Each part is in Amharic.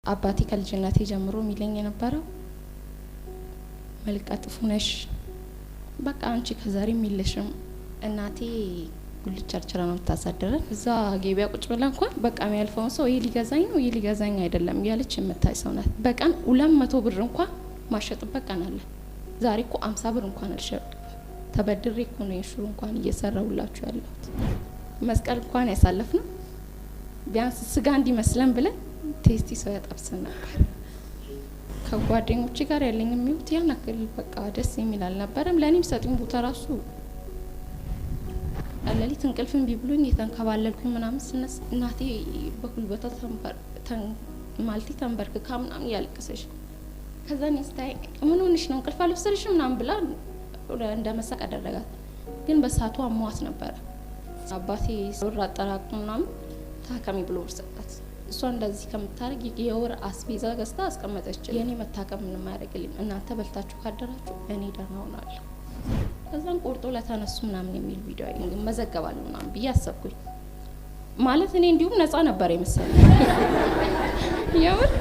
አባቴ ከልጅነቴ ጀምሮ ሚለኝ የነበረው መልቀጥፉ ነሽ በቃ አንቺ ከዛሬ ሚልሽም እናቴ ጉልት ቸርችራ ነው ታሳደረን እዛ ገበያ ቁጭ ብላ እንኳን በቃ የሚያልፈው ሰው ይሄ ሊገዛኝ ነው ይሄ ሊገዛኝ አይደለም ያለች የምታይ ሰው ናት። በቀን 200 ብር እንኳን ማሸጥበት ቀን አለ። ዛሬ እኮ 50 ብር እንኳን አልሸጥ ተበድሬ እኮ ነው ኢንሹር እንኳን እየሰራውላችሁ ያለሁት። መስቀል እንኳን ያሳለፍነው ቢያንስ ስጋ እንዲመስለን ብለን ቴስቲ ሰው ያጠብሰን ነበር። ከጓደኞቼ ጋር ያለኝ የሚውት ያን አክል በቃ ደስ የሚል አልነበረም። ለኔም ሰጥኝ ቦታ ራሱ አለሊት እንቅልፍም ቢብሉኝ የተንከባለልኩኝ ምናምን ስነስ እናቴ በጉልበቷ ተንበርክካ ምናምን ያለቀሰች ከዛ ነስታይ ምን ሆነሽ ነው እንቅልፍ አልወሰድሽም ምናምን ብላ እንደመሳቅ አደረጋት። ግን በሳቱ አሟት ነበር። አባቴ ወር አጠራቅሞ ምናምን ታከሚ ብሎ ወሰጣት። እሷ እንደዚህ ከምታረግ የወር አስቤዛ ገዝታ አስቀመጠች። የኔ መታከም ምንም ማያደርግልኝ እናንተ በልታችሁ ካደራችሁ እኔ ደህና ሆናለሁ። ከዛን ቆርጦ ለተነሱ ምናምን የሚል ቪዲዮ አይኝ መዘገባለሁ ምናምን ብዬ አሰብኩኝ። ማለት እኔ እንዲሁም ነፃ ነበር የመሰለኝ የምር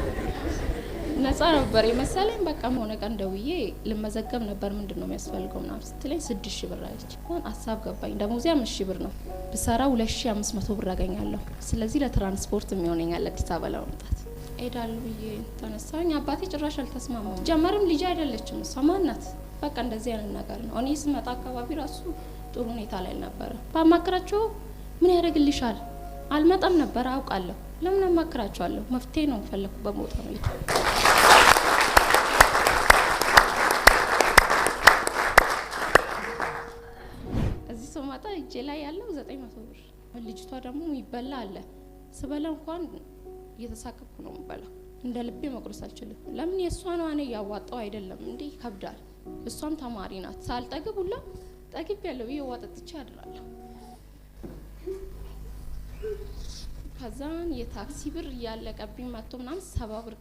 ነፃ ነበር የመሰለኝ። በቃ ሆነ ቀን ደውዬ ልመዘገብ ነበር ምንድነው የሚያስፈልገው ምናምን ስትለኝ 6000 ብር አለች። ሀሳብ ገባኝ። ደሞዜ 5000 ብር ነው ብሰራ 2500 ብር አገኛለሁ። ስለዚህ ለትራንስፖርት የሚሆነኛል አዲስ አበባ ለመምጣት እሄዳለሁ ብዬ ተነሳኝ። አባቴ ጭራሽ አልተስማማም። ጀመርም ልጅ አይደለችም እሷ ማናት በቃ እንደዚህ አይነት ነገር ነው። እኔ ስመጣ አካባቢ ራሱ ጥሩ ሁኔታ ላይ ነበር። ባማክራቸው ምን ያደርግልሻል አልመጣም ነበር አውቃለሁ። ለምን አማክራቸዋለሁ? መፍትሄ ነው ፈለኩ በሞታ ነው እዚህ ሰማታ እጄ ላይ ያለው 900 ብር። ልጅቷ ደግሞ ይበላ አለ ስበላ እንኳን እየተሳቀቁ ነው የምበላው። እንደ ልቤ መቁረስ አልችልም። ለምን የሷ ነው እኔ ያዋጣው አይደለም እንዴ ይከብዳል። እሷም ተማሪ ናት። ሳልጠግብ ሁላ ጠግብ ያለው ይዋጣጥቻ አድራለሁ። ከዛን የታክሲ ብር ያለቀብኝ መጥቶ ምናምን 70 ብር